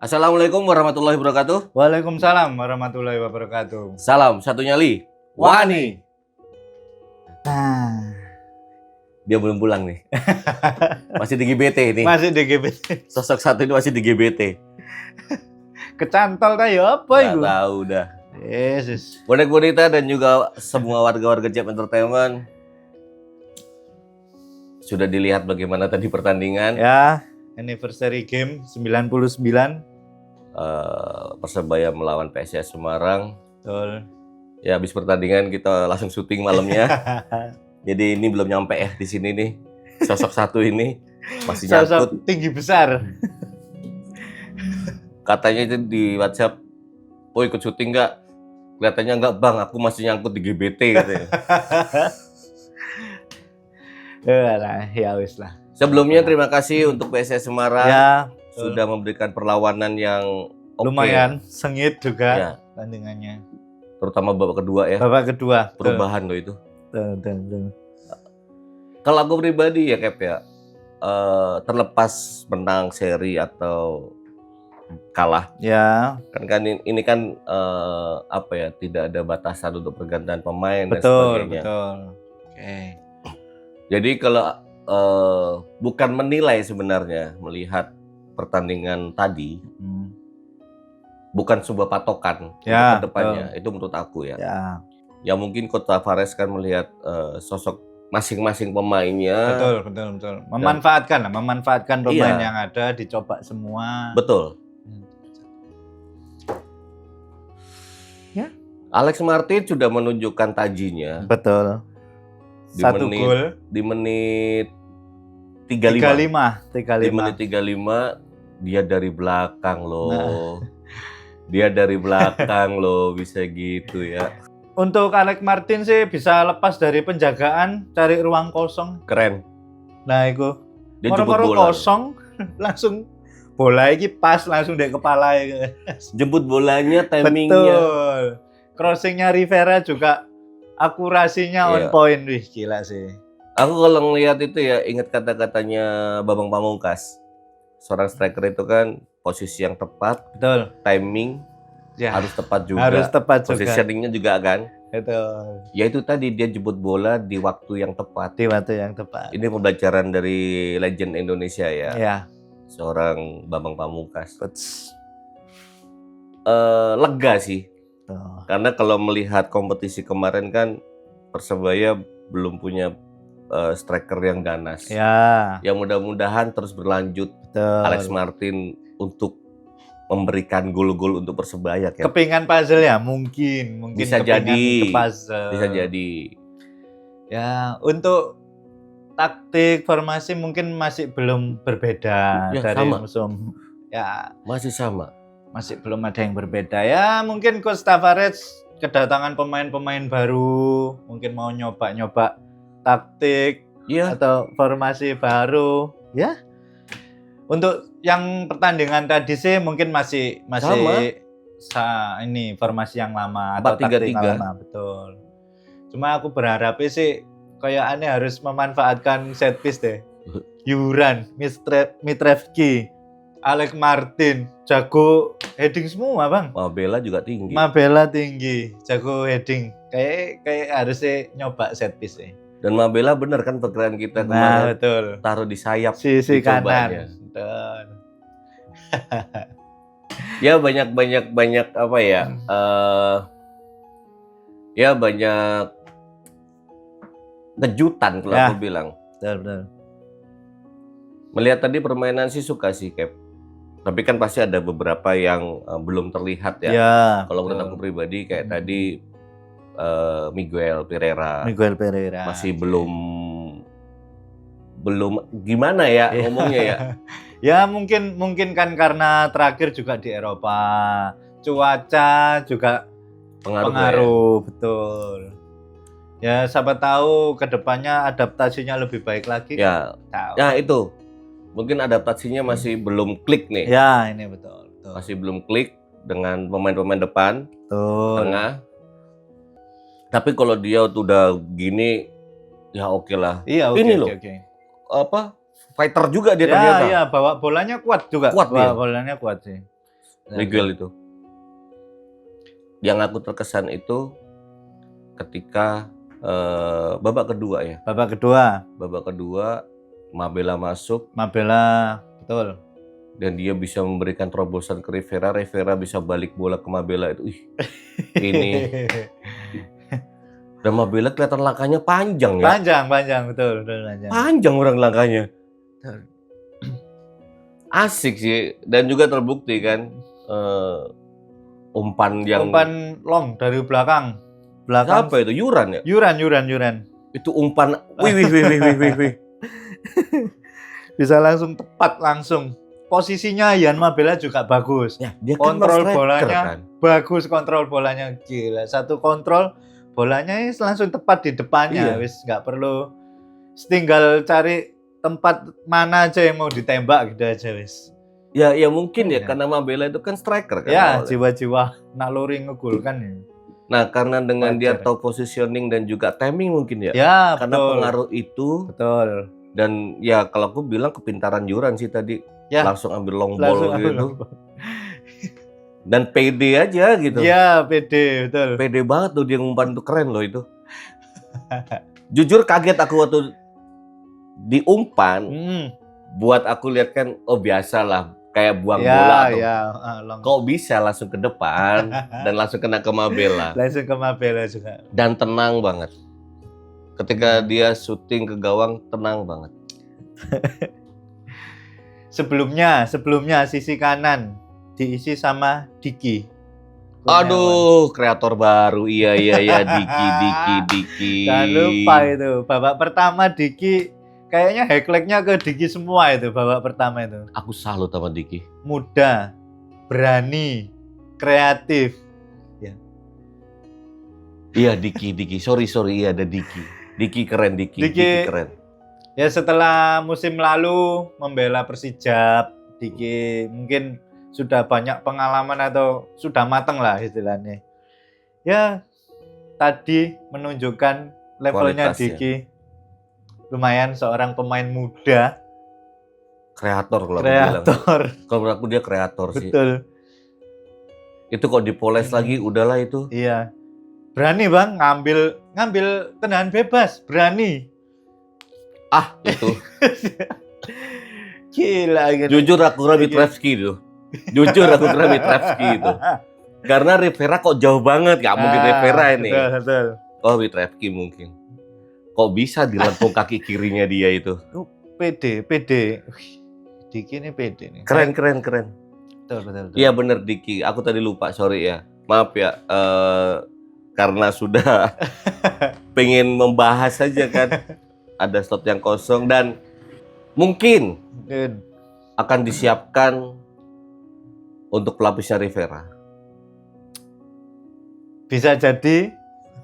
Assalamualaikum warahmatullahi wabarakatuh. Waalaikumsalam warahmatullahi wabarakatuh. Salam satu nyali. Wani. Nah, Dia belum pulang nih. Masih di GBT ini. masih di GPT. Sosok satu ini masih di GBT. Kecantol kayak apa Gak itu? tahu dah. Yesus. Bonek Bonita dan juga semua warga-warga Jab Entertainment sudah dilihat bagaimana tadi pertandingan. Ya, anniversary game 99. Persebaya melawan PSIS Semarang. Betul. Ya habis pertandingan kita langsung syuting malamnya. Jadi ini belum nyampe ya di sini nih. Sosok satu ini masih nyangkut. Sosok tinggi besar. Katanya itu di WhatsApp, "Oh ikut syuting nggak?" Kelihatannya nggak, "Bang, aku masih nyangkut di GBT," katanya. Ya wis lah. Sebelumnya terima kasih untuk PSIS Semarang Ya, sudah memberikan perlawanan yang oke. lumayan sengit juga Ya, tandingannya. terutama babak kedua ya. Babak kedua. Perubahan loh itu. Betul. Kalau aku pribadi ya Cap ya, terlepas menang seri atau kalah, Ya, ini kan apa ya, tidak ada batasan untuk pergantian pemain dan betul. sebagainya. Oke. Jadi kalau bukan menilai sebenarnya melihat pertandingan tadi, bukan sebuah patokan Ya, untuk kedepannya. Itu menurut aku ya. Ya, Ya mungkin Coach Tavares kan melihat sosok masing-masing pemainnya. betul. Memanfaatkan pemain Iya. yang ada, dicoba semua. Betul. Ya. Alex Martin sudah menunjukkan tajinya Betul. di Satu menit gol. di menit 35. 35. Di menit 35 dia dari belakang loh. Nah. Dia dari belakang loh, bisa gitu ya. Untuk Alex Martin sih bisa lepas dari penjagaan, cari ruang kosong. Keren. Nah, itu. Dia jemput Moro-moro bola. kosong, langsung bola ini pas langsung di kepala. Jemput bolanya, timingnya. Betul. Crossingnya Rivera juga akurasinya on Iya. point. Wih, gila sih. Aku kalau ngelihat itu ya ingat kata-katanya Bambang Pamungkas. Seorang striker itu kan posisi yang tepat, Betul. timing Ya, harus tepat juga. harus tepat juga. Positioningnya juga kan. Betul. Ya itu tadi dia jemput bola di waktu yang tepat. Di waktu yang tepat. Ini pembelajaran dari legend Indonesia ya. Ya. Seorang Bambang Pamungkas. Betul. Lega sih. Tuh. Karena kalau melihat kompetisi kemarin kan Persebaya belum punya striker yang ganas. Ya, Ya mudah-mudahan terus berlanjut betul. Alex Martin untuk memberikan gol-gol untuk Persebaya. Cap. Kepingan puzzle ya, mungkin Bisa kepingan jadi. ke puzzle. Bisa jadi. Ya, untuk taktik formasi mungkin masih belum berbeda Ya, dari sama. musim. Ya, Masih sama. masih belum ada yang berbeda. Ya, mungkin Coach Tavares kedatangan pemain-pemain baru, mungkin mau nyoba-nyoba taktik Iya. atau formasi baru. Ya. Untuk yang pertandingan tadi sih mungkin masih ini formasi yang lama atau 4-3-3. taktik yang lama, betul. Cuma aku berharap sih kayak aneh harus memanfaatkan set piece deh. Yuran, Mitrevski, Alex Martin, jago heading semua, Bang. Mabela juga tinggi. Mabela tinggi, jago heading. Kayak harusnya nyoba set piece deh. Dan Mabela bener kan perkiraan kita Nah, kemarin betul. taruh di sayap. Sisi dicobanya. kanan. Betul. Ya banyak apa ya? Ya banyak kejutan kalau Ya. aku bilang. Betul. Melihat tadi permainan sih suka sih Cap. Tapi kan pasti ada beberapa yang belum terlihat ya. Ya, Kalau menurut betul. aku pribadi kayak tadi Miguel Pereira Miguel Pereira masih belum gimana ya Iya. ngomongnya ya. Ya mungkin kan karena terakhir juga di Eropa, cuaca juga pengaruh, betul. Ya siapa tahu kedepannya adaptasinya lebih baik lagi. Ya. Tahu. Ya itu. Mungkin adaptasinya masih belum klik nih. Ya ini betul. Masih belum klik dengan pemain-pemain depan, Betul. tengah. Tapi kalau dia udah gini, ya oke lah. Iya, oke. Ini loh. Apa? Fighter juga dia ternyata. Iya, bawa bolanya kuat juga. Kuat bawa dia. bolanya kuat sih. Miguel itu. Yang aku terkesan itu ketika babak kedua ya. Babak kedua Mabela masuk Mabela, betul. dan dia bisa memberikan terobosan ke Rivera. Rivera bisa balik bola ke Mabela itu. Ini. Dan Mabela kelihatan langkahnya panjang ya. Panjang, betul panjang. Panjang orang langkahnya. Asik sih dan juga terbukti kan umpan long dari belakang. Apa itu? Yuran ya? Yuran. Itu umpan wih. Bisa langsung tepat langsung. Posisinya Yan Mabela juga bagus. Ya, dia kontrol kan bolanya kan? bagus, kontrol bolanya gila. Satu kontrol bolanya langsung tepat di depannya. Iya. Wis nggak perlu tinggal cari tempat mana aja yang mau ditembak gitu aja wis. Ya mungkin ya karena Mabela itu kan striker kan. Ya, awalnya. jiwa-jiwa naluri ngegul kan ya. Nah, karena dengan dia Wajar. tahu positioning dan juga timing mungkin ya. Ya, Karena betul. pengaruh itu Betul. dan ya kalau aku bilang kepintaran Yuran sih tadi. Ya. Langsung ambil long Langsung ball ambil gitu. long ball. Dan pede aja gitu. Ya, pede, betul. Pede banget tuh dia ngumpan tuh, keren loh itu. Jujur kaget aku waktu diumpan. Buat aku lihat kan, oh biasalah kayak buang bola atau kok bisa langsung ke depan dan langsung kena ke Mabela. Langsung ke Mabela juga. Dan tenang banget. Ketika dia syuting ke gawang, tenang banget. Sebelumnya sisi kanan diisi sama Diki. Aduh, kreator baru. Iya, Diki. Jangan lupa itu. Babak pertama Diki kayaknya highlight-nya ke Diki semua itu babak pertama itu. Aku salut sama Diki. Muda, berani, kreatif. Ya. Iya, Diki. Sorry, iya ada Diki. Diki keren. Diki keren. Ya setelah musim lalu membela Persijap, Diki mungkin sudah banyak pengalaman atau sudah matang lah istilahnya. Ya tadi menunjukkan levelnya Kualitasnya. Diki. Lumayan seorang pemain muda. Kreator kalau aku bilang. Kreator. Kalau menurut aku dia kreator sih. Betul. Itu kok dipoles lagi, udahlah itu. Iya. Berani bang ngambil tendangan bebas, berani. Itu. Gila gitu. Jujur aku kira Mitrevski itu. Karena Rivera kok jauh banget, nggak mungkin Rivera ini. Betul. Oh, Mitrevski mungkin. Kok bisa dilempung kaki kirinya dia itu? Pede. Wih, Diki ini pede nih. Keren. Betul. Iya bener Diki. Aku tadi lupa, sorry ya. Maaf ya. Karena sudah pengen membahas saja kan. Ada slot yang kosong dan mungkin akan disiapkan untuk pelapisnya Rivera. Bisa jadi.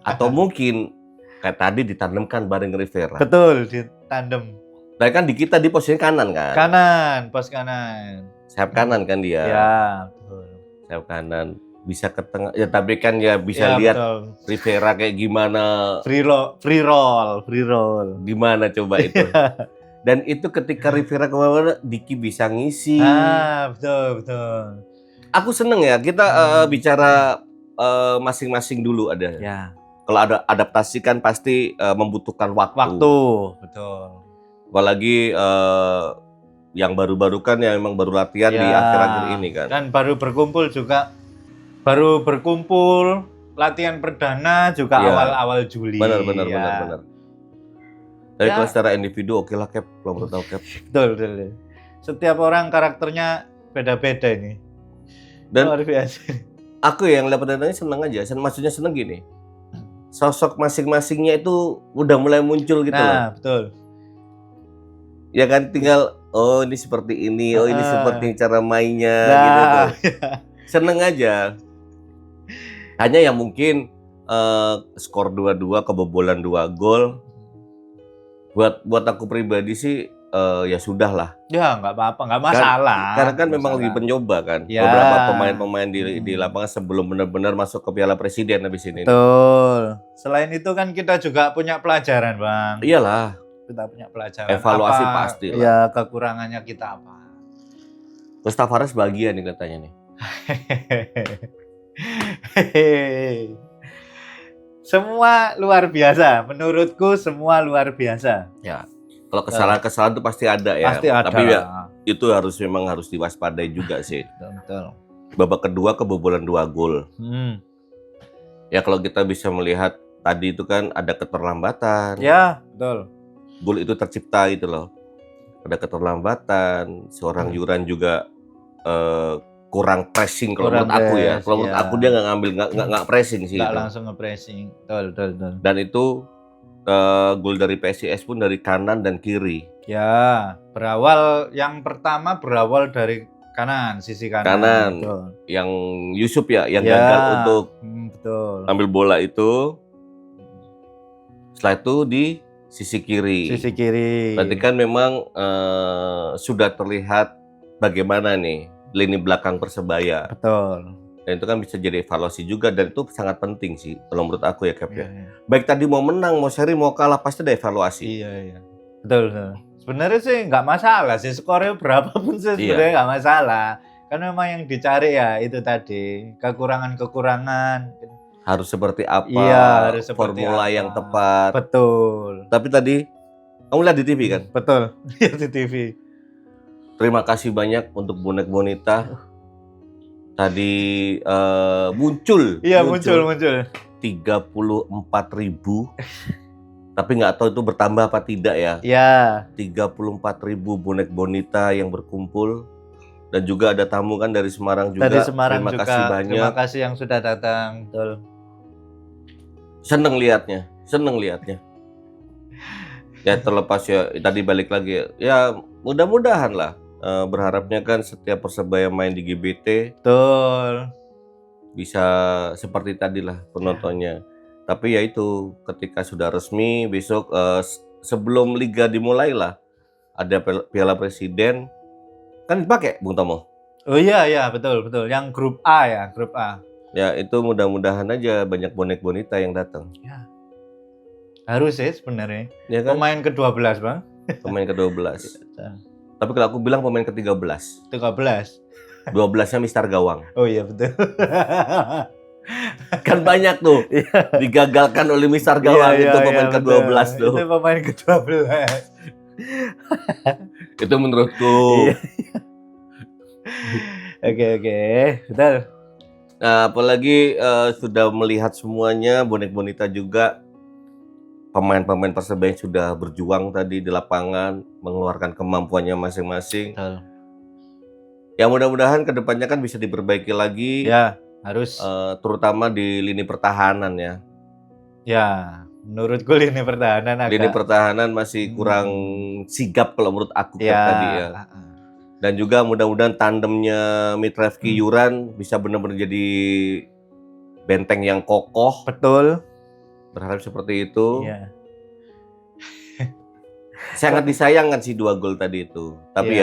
Atau mungkin kayak tadi ditandemkan bareng Rivera. Betul, di tandem. Nah kan di kita di posisi kanan kan? Kanan, pos kanan. Sayap kanan kan dia. Ya, betul. Sayap kanan. Bisa ke tengah. Ya tapi kan ya bisa lihat betul. Rivera kayak gimana. Free roll. Gimana coba itu. Dan itu ketika Rivera kemana-mana, Diki bisa ngisi. Betul. Aku seneng ya, kita bicara masing-masing dulu ada. Ya. Kalau ada adaptasi kan pasti membutuhkan waktu. Betul. Apalagi yang baru-baru kan yang memang baru latihan di akhir-akhir ini kan. Dan baru berkumpul latihan perdana juga awal Juli. Benar. Tapi kalau secara individu oke lah Cap, kalau menurut aku Cap. Betul. Setiap orang karakternya beda-beda ini. Dan luar biasa. aku yang lihat perdananya senang aja. Maksudnya senang gini. Sosok masing-masingnya itu udah mulai muncul gitu loh. Betul. Ya kan tinggal ini seperti ini, ini seperti cara mainnya gitu tuh. Seneng aja. Hanya yang mungkin skor 2-2 kebobolan 2 gol. Buat aku pribadi sih ya sudah lah. Ya nggak apa-apa, nggak masalah. Karena kan memang lagi pencoba kan. Ya. Beberapa pemain-pemain di lapangan sebelum benar-benar masuk ke Piala Presiden habis ini. Betul. Selain itu kan kita juga punya pelajaran, Bang. Iyalah. Kita punya pelajaran. Evaluasi pasti lah. Ya kekurangannya kita apa. Terus Tavares bahagia nih katanya nih. Semua luar biasa, menurutku semua luar biasa. Ya, kalau kesalahan-kesalahan itu pasti ada ya. Pasti ada. Tapi ya itu memang harus diwaspadai juga sih. Betul. Babak kedua kebobolan 2 gol. Ya kalau kita bisa melihat tadi itu kan ada keterlambatan. Ya, betul. Gol itu tercipta gitu loh. Ada keterlambatan, seorang Yuran juga kurang pressing kalau menurut aku ya. Kalau menurut aku dia nggak pressing sih. Nggak langsung nge-pressing. Betul. Dan itu gol dari PSIS pun dari kanan dan kiri. Ya, yang pertama berawal dari kanan, sisi kanan. Betul. Yang Yusuf ya, yang gagal untuk ambil bola itu. Setelah itu di sisi kiri. Berarti kan memang sudah terlihat bagaimana nih lini belakang Persebaya. Betul. Dan itu kan bisa jadi evaluasi juga, dan itu sangat penting sih kalau menurut aku ya, Cap ya. Baik tadi mau menang, mau seri, mau kalah pasti ada evaluasi. Iya. Betul. Sebenarnya sih nggak masalah sih, skornya berapapun sih sebenarnya nggak masalah. Karena memang yang dicari ya itu tadi, kekurangan. Harus seperti apa, harus seperti formula apa yang tepat. Betul. Tapi tadi, kamu lihat di TV kan? Betul, lihat di TV. Terima kasih banyak untuk bonek bonita. Tadi muncul. Iya, muncul. 34.000. Tapi nggak tahu itu bertambah apa tidak ya. Iya. 34.000 bonek bonita yang berkumpul. Dan juga ada tamu kan dari Semarang juga. Terima kasih banyak. Terima kasih yang sudah datang. Betul. Seneng liatnya. Ya terlepas ya, tadi balik lagi ya mudah-mudahan lah. Berharapnya kan setiap Persebaya main di GBT. Betul. Bisa seperti tadi lah penontonnya. Tapi ya itu, ketika sudah resmi besok sebelum liga dimulai lah, ada Piala Presiden kan dipakai Bung Tomo. Oh iya betul. Yang grup A. Ya itu mudah-mudahan aja banyak bonek bonita yang datang. Ya. Harus sih sebenarnya. Ya kan? Pemain ke-12 Bang. Pemain ke-12. Tapi kalau aku bilang pemain ke-13. 12-nya Mister Gawang. Oh iya betul. Kan banyak tuh digagalkan oleh Mister Gawang itu pemain ke-12 tuh. Itu pemain ke-12. Itu menurutku. Oke, betul. Nah, apalagi sudah melihat semuanya, bonek bonita juga, pemain-pemain Persebaya sudah berjuang tadi di lapangan, mengeluarkan kemampuannya masing-masing. Betul. Ya mudah-mudahan kedepannya kan bisa diperbaiki lagi. Ya, harus. Terutama di lini pertahanan ya. Ya, menurutku lini pertahanan masih kurang sigap kalau menurut aku tadi ya. Dan juga mudah-mudahan tandemnya Mitrevski Yuran bisa benar-benar jadi benteng yang kokoh. Betul. Berharap seperti itu. Iya. Sangat disayangkan sih 2 gol tadi itu. Tapi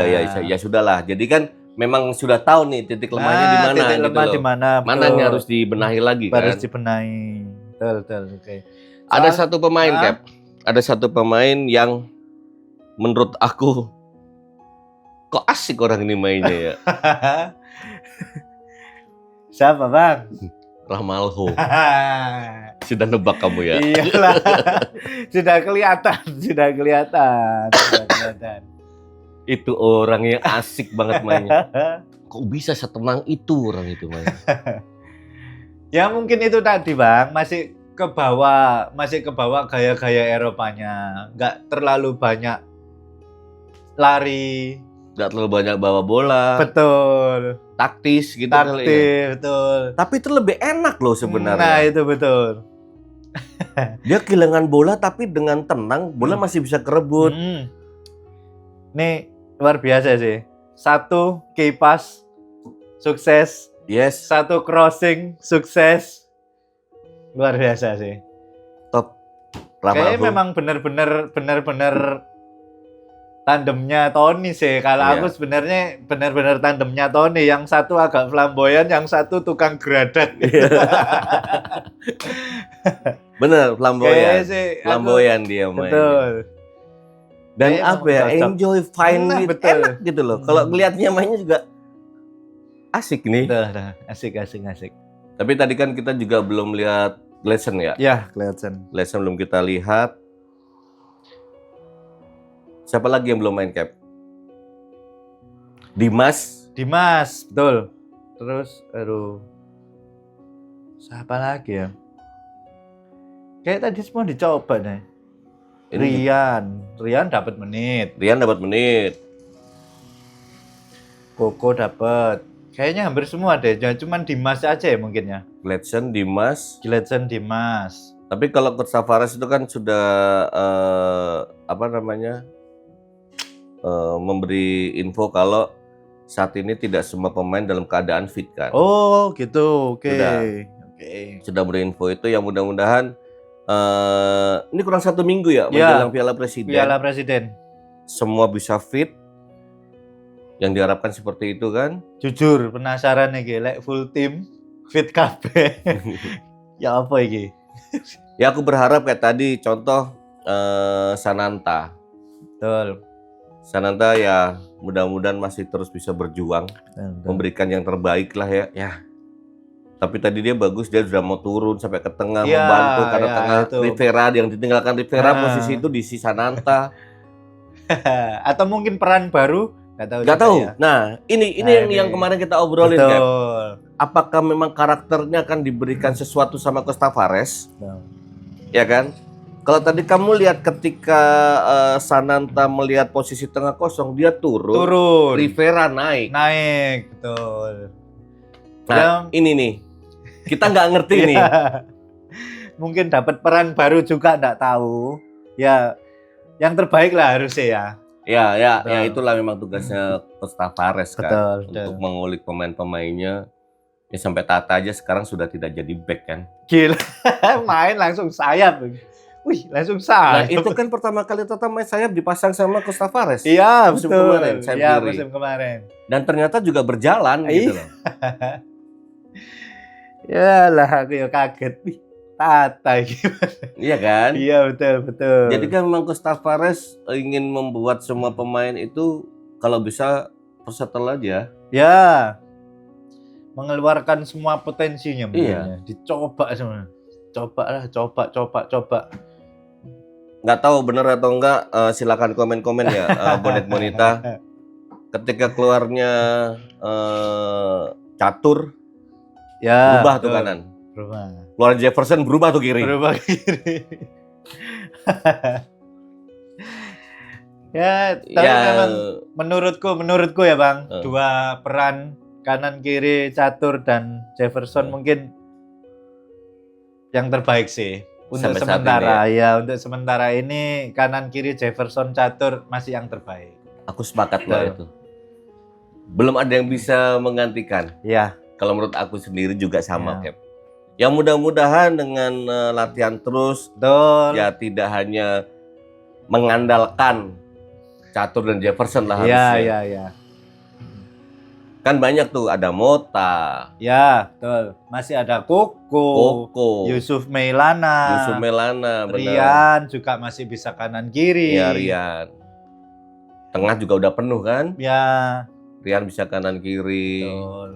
ya sudahlah. Jadi kan memang sudah tahu nih titik lemahnya di mana titik lemah di mana. Mana yang harus dibenahi lagi kan? Harus dibenahi. Betul. Oke. Ada satu pemain, Cap. Ada satu pemain yang menurut aku kok asik orang ini mainnya ya. Siapa Bang? Ramalho. Sudah nebak kamu ya? Iyalah. Sudah kelihatan. Itu orang yang asik banget mainnya. Kok bisa setenang itu orang itu mainnya? Ya mungkin itu tadi Bang, masih ke bawah gaya-gaya Eropanya. Nggak terlalu banyak lari. Nggak terlalu banyak bawa bola. Betul. Taktis gitu kali ya. Betul. Tapi itu lebih enak loh sebenarnya. Nah itu betul. Dia kehilangan bola tapi dengan tenang bola masih bisa kerebut. Nih luar biasa sih. 1 key pass sukses. Yes. 1 crossing sukses. Luar biasa sih. Top. Kayaknya memang benar-benar tandemnya Tony sih. Kalau aku sebenarnya benar-benar tandemnya Tony. Yang satu agak flamboyan, yang satu tukang geradak. Bener, flamboyan. Flamboyan dia main. Betul. Dan apa ya, enjoy, fine, enak gitu loh. Kalau ngeliatnya mainnya juga asik nih. Udah, asik. Tapi tadi kan kita juga belum lihat Gleason ya. Ya, Gleason Belum kita lihat. Siapa lagi yang belum main Cap? Dimas, betul. Terus, siapa lagi ya? Kayak tadi semua dicoba nih. Rian dapat menit. Koko dapat. Kayaknya hampir semua deh. Cuman Dimas aja ya mungkin ya. Gleason, Dimas. Tapi kalau Coach Tavares itu kan sudah memberi info kalau saat ini tidak semua pemain dalam keadaan fit kan. Oh gitu, oke. Sudah berinfo itu, yang mudah-mudahan ini kurang 1 minggu ya menjelang Piala Presiden. Semua bisa fit. Yang diharapkan seperti itu kan. Jujur penasaran nih, like full team fit kabeh. Ya apa iki? Ya aku berharap kayak tadi contoh Sananta. Betul. Sananta ya mudah-mudahan masih terus bisa berjuang, memberikan yang terbaik lah ya. Tapi tadi dia bagus, dia sudah mau turun sampai ke tengah membantu karena tengah itu. Rivera yang ditinggalkan posisi itu di Sananta. Atau mungkin peran baru, nggak tahu. Nah, ini yang kemarin kita obrolin kan. Apakah memang karakternya akan diberikan sesuatu sama Coach Tavares? Ya kan? Kalau tadi kamu lihat ketika Sananta melihat posisi tengah kosong, dia turun. Rivera naik, betul. Nah, ini nih, kita nggak ngerti nih. Mungkin dapat peran baru juga, nggak tahu. Ya, yang terbaik lah harusnya ya. Ya itulah memang tugasnya Coach Tavares kan, untuk mengulik pemain-pemainnya. Ya sampai Tata aja sekarang sudah tidak jadi back kan. Gila, main langsung sayap. Wih, langsung sayap. Nah, itu kan pertama kali Tata main sayap dipasang sama Coach Tavares. Iya, musim kemarin, musim kemarin. Dan ternyata juga berjalan gitu loh. Yalah, aku ya kaget. Wih, Tata gimana? Iya kan? Iya, betul. Jadi kan memang Coach Tavares ingin membuat semua pemain itu kalau bisa versatile aja. Ya. Mengeluarkan semua potensinya mungkin. Dicoba semua. Coba. Nggak tahu benar atau enggak, silakan komen-komen ya, Bonet Monita. Ketika keluarnya Catur, berubah tuh kanan. Keluar Jefferson, berubah tuh kiri. Tapi memang menurutku ya Bang, dua peran kanan kiri Catur dan Jefferson mungkin yang terbaik sih. Untuk sementara untuk sementara ini kanan kiri Jefferson Catur masih yang terbaik. Aku sepakat lah itu. Belum ada yang bisa menggantikan. Ya. Kalau menurut aku sendiri juga sama, Cap. Ya mudah-mudahan dengan latihan terus, ya tidak hanya mengandalkan Catur dan Jefferson lah harusnya. Iya. Kan banyak tuh, ada Mota. Ya, betul. Masih ada Koko. Yusuf Meilana, benar. Rian juga masih bisa kanan kiri. Ya, Rian. Tengah juga udah penuh kan? Ya. Rian bisa kanan kiri. Betul.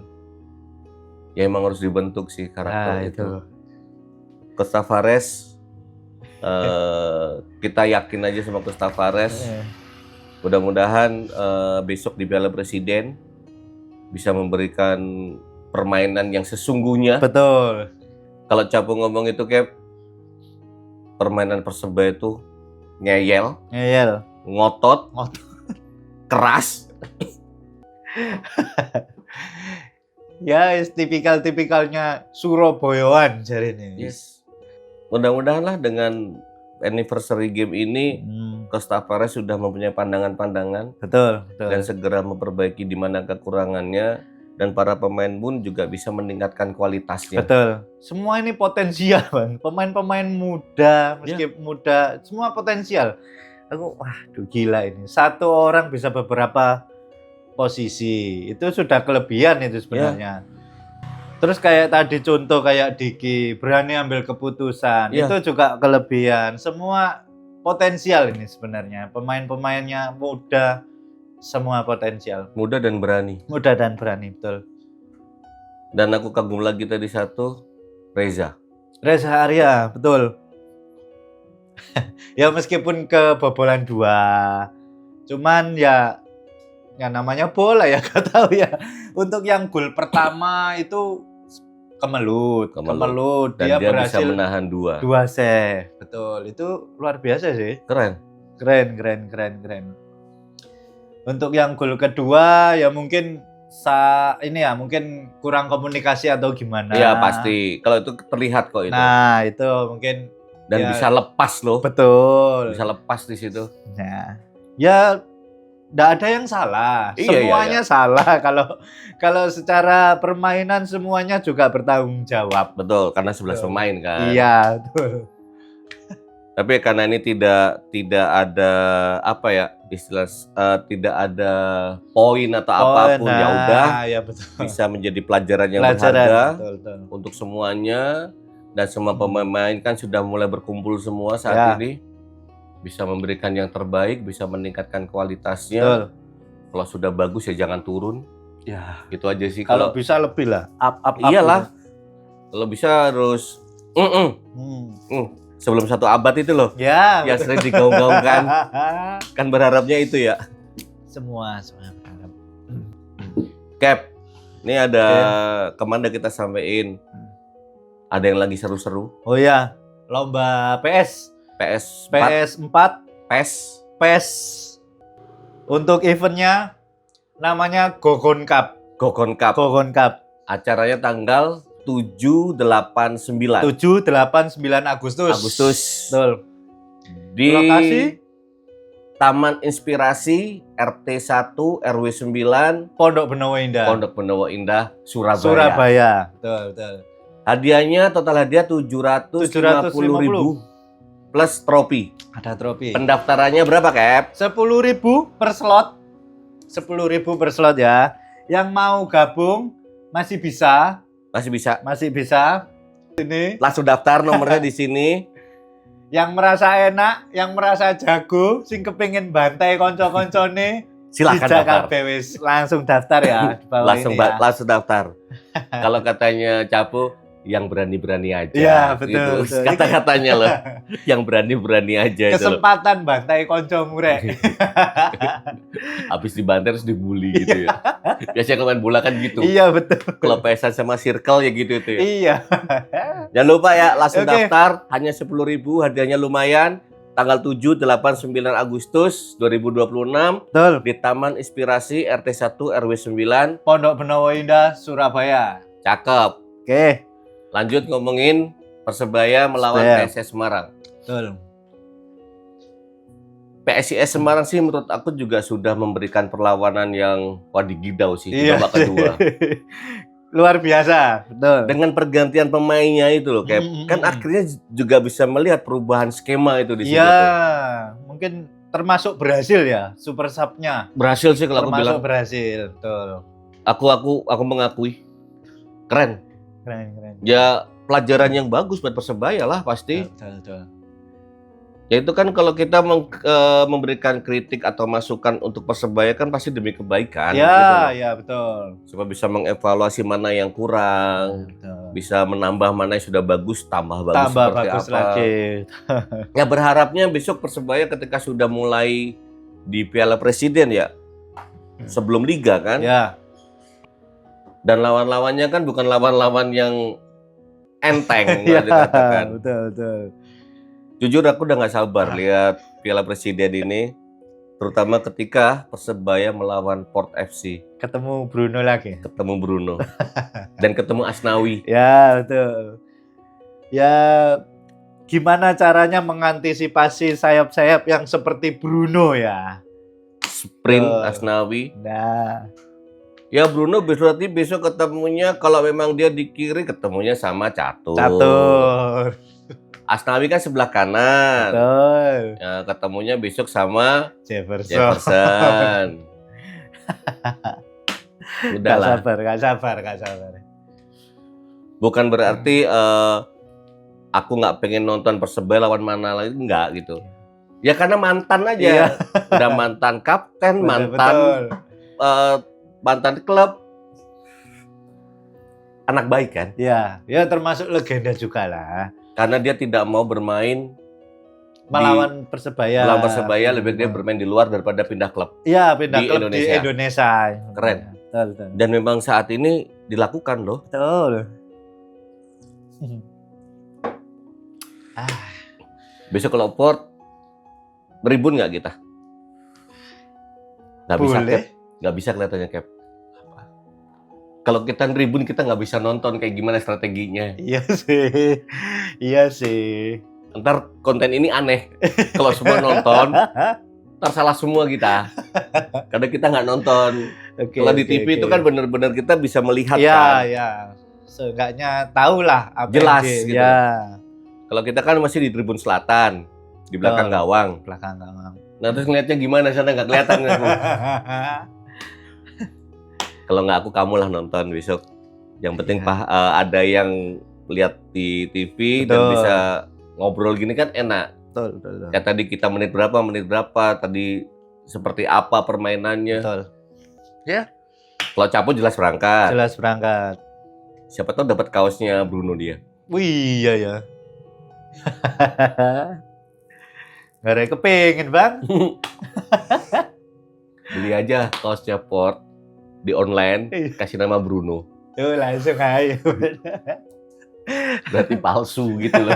Ya emang harus dibentuk sih karakter itu. Coach Tavares, kita yakin aja sama Coach Tavares. Mudah-mudahan besok di Piala Presiden bisa memberikan permainan yang sesungguhnya. Betul. Kalau Capu ngomong itu kayak permainan Persebaya itu ngeyel, ngotot, keras. Ya, tipikal-tipikalnya Surabayaan jari ini. Yes. Mudah-mudahan lah dengan anniversary game ini Coach Tavares sudah mempunyai pandangan-pandangan. Betul. Dan segera memperbaiki di mana kekurangannya, dan para pemain pun juga bisa meningkatkan kualitasnya. Betul. Semua ini potensial, Bang. Pemain-pemain muda, meski muda, semua potensial. Waduh gila ini. Satu orang bisa beberapa posisi. Itu sudah kelebihan itu sebenarnya. Terus kayak tadi contoh kayak Diki berani ambil keputusan, itu juga kelebihan. Semua potensial ini sebenarnya. Pemain-pemainnya muda, semua potensial. Muda dan berani, betul. Dan aku kagum lagi tadi satu, Reza. Reza Arya, betul. Ya meskipun kebobolan 2, cuman ya namanya bola ya, gak tahu ya. Untuk yang gol pertama itu kemelut. Dan dia berhasil bisa menahan 2 save. Betul, itu luar biasa sih. Keren. Untuk yang gol kedua ya mungkin mungkin kurang komunikasi atau gimana. Iya pasti, kalau itu terlihat kok itu. Nah itu mungkin. Dan ya, bisa lepas loh. Betul. Bisa lepas di situ. Nah, ya nggak ada yang salah. Semuanya salah. Kalau secara permainan semuanya juga bertanggung jawab. Betul, karena 11 pemain kan. Iya, betul. Tapi karena ini tidak ada apa ya istilah tidak ada poin atau apapun, ya udah ya betul. Bisa menjadi pelajaran yang berharga betul. Untuk semuanya. Dan semua pemain kan sudah mulai berkumpul semua saat ini, bisa memberikan yang terbaik, bisa meningkatkan kualitasnya. Betul. Kalau sudah bagus ya jangan turun. Ya, gitu aja sih. Kalau bisa lebih lah, up. Iyalah. Kalau bisa harus sebelum 1 abad itu loh. Ya. Yang sering digaung-gaungkan. Kan berharapnya itu ya. Semua berharap. Cap, ini ada kemana kita sampein? Ada yang lagi seru-seru. Oh ya, lomba PS 4, PES. Untuk eventnya namanya Gogon Cup. Acaranya tanggal 7-8-9 Agustus. Betul. Di lokasi Taman Inspirasi RT 1 RW 9 Pondok Benowo Indah, Surabaya. Betul. Hadiahnya total hadiah 750.000 plus trofi. Ada trofi. Pendaftarannya berapa, Cap? 10.000 per slot. 10.000 per slot ya. Yang mau gabung masih bisa. Ini langsung daftar, nomornya di sini. Yang merasa enak, yang merasa jago, sing kepingin bantai konco-koncone, silakan daftar. Langsung daftar ya. Langsung daftar. Kalau katanya Capu, yang berani-berani aja. Iya, betul. Kata-katanya loh. Yang berani-berani aja. Kesempatan bantai konco murek. Habis dibantai terus dibully gitu ya. Biasanya kalau main bola kan gitu. Iya, betul. Kalau PS-an sama circle ya gitu itu ya. Iya. Jangan lupa ya, langsung daftar. Hanya 10.000, hadiahnya lumayan. Tanggal 7, 8, 9 Agustus 2026. Betul. Di Taman Inspirasi RT 1 RW 9 Pondok Benowo Indah, Surabaya. Cakep. Oke. Lanjut ngomongin Persebaya melawan PSIS Semarang. Betul. PSIS Semarang sih menurut aku juga sudah memberikan perlawanan yang wadigidau sih di babak kedua. Luar biasa, betul. Dengan pergantian pemainnya itu loh, kayak kan akhirnya juga bisa melihat perubahan skema itu di situ. Iya, mungkin termasuk berhasil ya, super sub-nya. Berhasil sih kalau aku bilang. Termasuk berhasil, betul. Aku mengakui. Keren. Ya pelajaran yang bagus buat Persebaya lah pasti. Betul. Ya itu kan kalau kita memberikan kritik atau masukan untuk Persebaya kan pasti demi kebaikan. Ya, ya betul. Supaya bisa mengevaluasi mana yang kurang, bisa menambah mana yang sudah bagus, tambah bagus lagi. Ya berharapnya besok Persebaya ketika sudah mulai di Piala Presiden ya, sebelum Liga kan. Ya. Dan lawan-lawannya kan bukan lawan-lawan yang enteng, dikatakan. Betul. Jujur aku udah nggak sabar lihat Piala Presiden ini, terutama ketika Persebaya melawan Port FC. Ketemu Bruno lagi. Dan ketemu Asnawi. Ya betul. Ya gimana caranya mengantisipasi sayap-sayap yang seperti Bruno ya? Sprint Asnawi. Nah. Ya Bruno berarti besok ketemunya kalau memang dia di kiri ketemunya sama Catur. Asnawi kan sebelah kanan. Betul. Ya, ketemunya besok sama Jefferson. Udahlah. Gak sabar. Bukan berarti aku nggak pengen nonton Persebaya lawan mana lagi, enggak gitu. Ya karena mantan aja. Iya. Udah mantan kapten, mantan klub. anak baik kan? Ya, ya termasuk legenda juga lah. Karena dia tidak mau bermain Melawan Persebaya. melawan Persebaya, lebih baik dia bermain di luar daripada pindah klub. Iya, pindah di klub Indonesia. di Indonesia. Keren. Betul, betul. Dan memang saat ini dilakukan loh. Betul. Besok kalau Port ribun nggak kita? Nggak bisa, Boleh. Cap. Nggak bisa kelihatannya, Cap. Kalau kita ribun, kita nggak bisa nonton kayak gimana strateginya. Iya sih. Iya sih. Ntar konten ini aneh. Kalau semua nonton, ntar salah semua kita. Karena kita nggak nonton. Oke, Kalau di oke, TV itu oke. kan benar-benar kita bisa melihat Iya, kan. iya. Seenggaknya tahu lah apa Jelas yang gitu. Ya, Kalau kita kan masih di Tribun Selatan, di belakang Betul. gawang. belakang gawang. Nah terus ngeliatnya gimana sana nggak kelihatan aku. Kalau nggak aku, kamu lah nonton besok. Yang penting Iya. ada yang lihat di TV dan Betul. bisa ngobrol gini kan enak. Betul, betul, betul. Kayak tadi kita menit berapa, tadi seperti apa permainannya. Betul. Kalau Capo jelas berangkat. Jelas berangkat. Siapa tahu dapat kaosnya Bruno dia. Wih, iya ya. Nggak ada yang kepengen, Bang. Beli aja kaosnya Port di online, Iya. kasih nama Bruno. Yuk, langsung ayo. Berarti palsu gitu loh.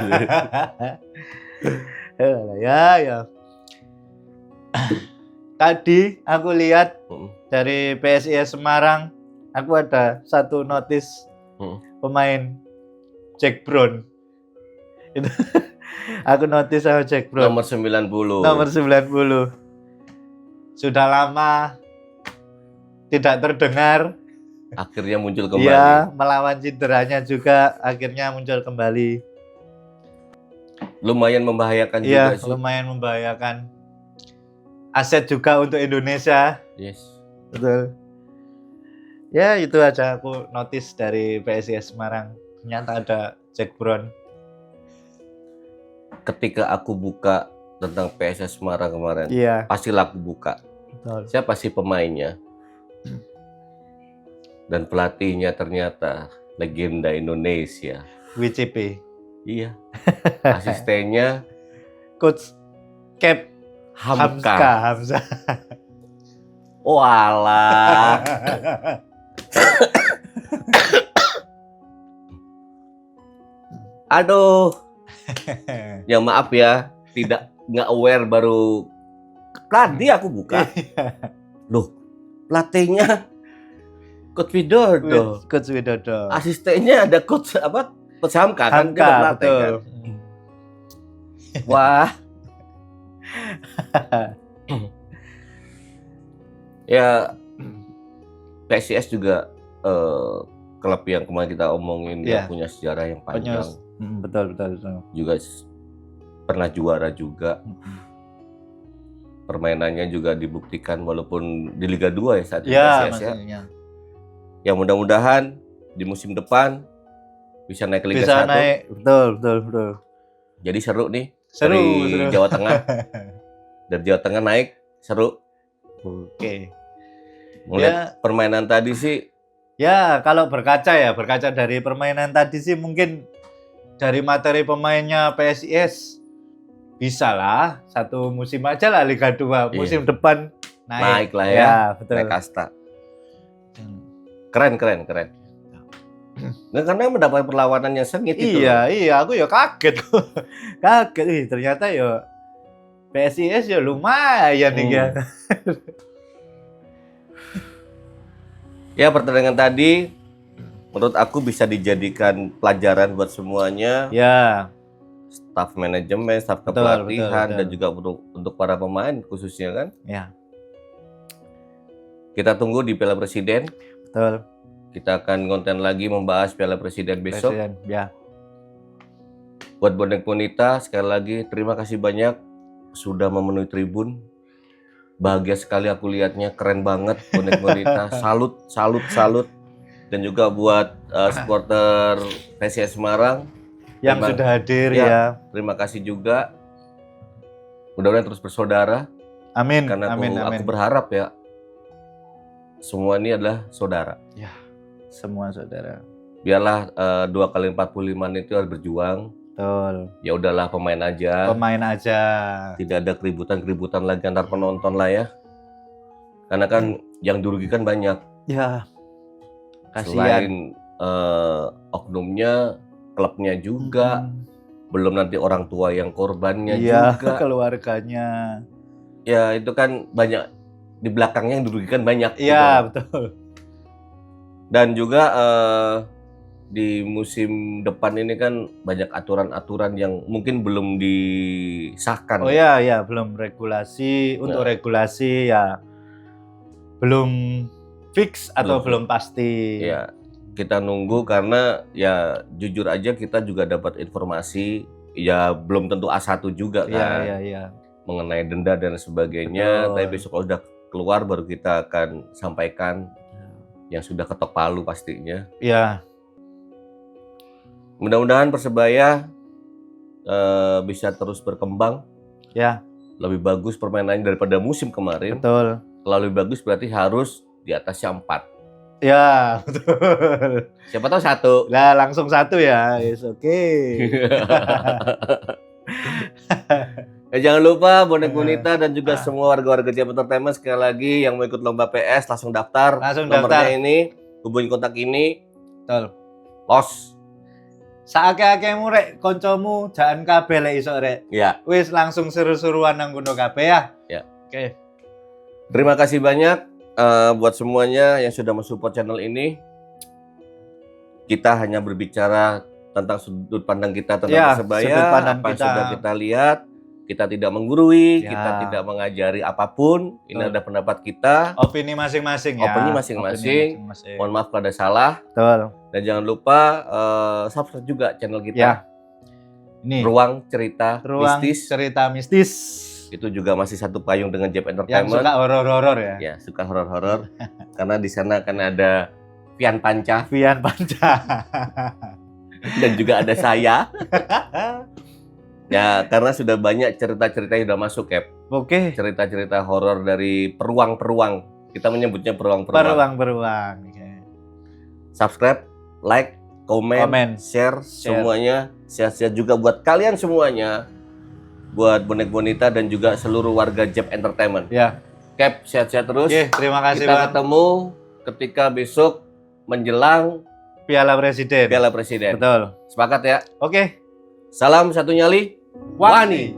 Ya, ya. Tadi aku lihat Mm. dari PSIS Semarang, aku ada satu notis pemain Jack Brown. Itu aku notis sama Jack Brown. Nomor 90. Nomor 90. Sudah lama tidak terdengar. Akhirnya muncul kembali. Iya, melawan cederanya juga akhirnya muncul kembali. Lumayan membahayakan Iya, juga sih. lumayan membahayakan. Aset juga untuk Indonesia. Yes. Betul. Ya, itu aja aku notis dari PSIS Semarang. Ternyata ada Jack Brown. Ketika aku buka tentang PSS Semarang kemarin, Iya, pastilah aku buka. betul. Siapa sih pemainnya? Dan pelatihnya ternyata legenda Indonesia. WCP. Iya. Asistennya Coach Cap Hamka. Hamzah. Walah. Aduh. Ya maaf ya, nggak aware baru tadi aku buka. Loh, pelatihnya Coach Widodo. Coach Widodo. Asistennya ada Coach apa? Coach Hamka kan dia Hamka, pelatih betul. kan. Wah. Ya PSIS juga klub yang kemarin kita omongin dia Iya. punya sejarah yang panjang. Betul, betul, betul. Juga pernah juara juga. Permainannya juga dibuktikan walaupun di Liga 2 ya saat ini Ya, PSIS ya. maksudnya. Ya mudah-mudahan di musim depan bisa naik ke Liga Bisa 1. naik, betul, betul, betul. Jadi seru nih. Seru, dari seru. Jawa Tengah. Dari Jawa Tengah naik seru. Oke. Melihat permainan tadi sih Ya, kalau berkaca dari permainan tadi sih mungkin dari materi pemainnya PSIS bisa lah satu musim aja lah Liga 2. Musim depan naik lah ya. Ya, betul. Naik kasta. Keren. Nah, karena mendapat perlawanan yang sengit itu. Iya, aku ya kaget. Kaget, ternyata ya PSIS ya lumayan nih ya. Ya, pertandingan tadi menurut aku bisa dijadikan pelajaran buat semuanya. Ya, Staf manajemen, staf Betul, kepelatihan, betul. dan juga untuk para pemain khususnya kan. ya, Kita tunggu di Piala Presiden. betul. Kita akan konten lagi membahas Piala Presiden besok. Presiden, ya. Buat Bonek Bonita, sekali lagi terima kasih banyak sudah memenuhi tribun. Bahagia sekali aku lihatnya, keren banget Bonek Bonita. Salut. Dan juga buat supporter PSIS Semarang Yang Memang, sudah hadir ya. ya. terima kasih juga. Mudah-mudahan terus bersaudara. Amin. Karena amin. aku berharap ya semua ini adalah saudara. Semua saudara. biarlah 2 kali 45 menit itu harus berjuang. Betul. Ya udahlah, pemain aja. Pemain aja. Tidak ada keributan lagi antar penonton lah ya. Karena kan yang dirugikan banyak. Ya. Kasihan. Selain oknumnya, klubnya juga. Belum nanti orang tua yang korbannya juga. Keluarganya. Ya itu kan banyak, di belakangnya yang dirugikan banyak. Iya, gitu. betul. Dan juga di musim depan ini kan banyak aturan-aturan yang mungkin belum disahkan. Oh ya, belum regulasi. Untuk regulasi ya belum fix atau belum pasti. Ya, kita nunggu karena ya jujur aja kita juga dapat informasi ya belum tentu A1 juga kan. Iya. Mengenai denda dan sebagainya. Tapi besok kalau udah keluar baru kita akan sampaikan yang sudah ketok palu pastinya. Iya. Mudah-mudahan Persebaya bisa terus berkembang. Ya. Lebih bagus permainannya daripada musim kemarin. Betul. Kalau lebih bagus berarti harus di atasnya 4. Ya, betul. Siapa tahu 1. Nah, langsung 1 ya. Yes, oke. Jangan lupa Bonek Bonita dan juga semua warga-warga Jam Entertainment sekali lagi yang mau ikut lomba PS langsung daftar. Nomornya ini, hubungi kontak ini. Betul. Los. Saake-akemu rek koncomu jangan kabeh lek iso rek. Ya. Wis langsung seru-seruan nang kono kabeh ya. Ya. Oke. Terima kasih banyak buat semuanya yang sudah mensupport channel ini. Kita hanya berbicara tentang sudut pandang kita tentang Persebaya, apa yang sudah kita lihat. Kita tidak menggurui, kita tidak mengajari apapun. Ini ada pendapat kita. Opini masing-masing ya. Opini masing-masing. Mohon maaf kalau ada salah. Betul. Dan jangan lupa subscribe juga channel kita. Ya. Ini Ruang Cerita Mistis. Cerita Mistis. Itu juga masih satu payung dengan Jeb Entertainment. Yang suka horor-horor ya. Ya, suka horor-horor. Karena di sana kan ada Vian Panca. Dan juga ada saya. Ya, karena sudah banyak cerita-cerita yang sudah masuk, Cap. Oke. Cerita-cerita horor dari peruang-peruang. Kita menyebutnya peruang-peruang. Peruang-peruang. Subscribe, like, komen, share semuanya. Sehat-sehat juga buat kalian semuanya. Buat Bonek Bonita dan juga seluruh warga Jeb Entertainment. Ya. Cap, sehat-sehat terus. Oke, terima kasih, Kita Bang. ketemu ketika besok menjelang Piala Presiden. Piala Presiden. Betul. Sepakat ya? Oke. Salam satu nyali. Wani.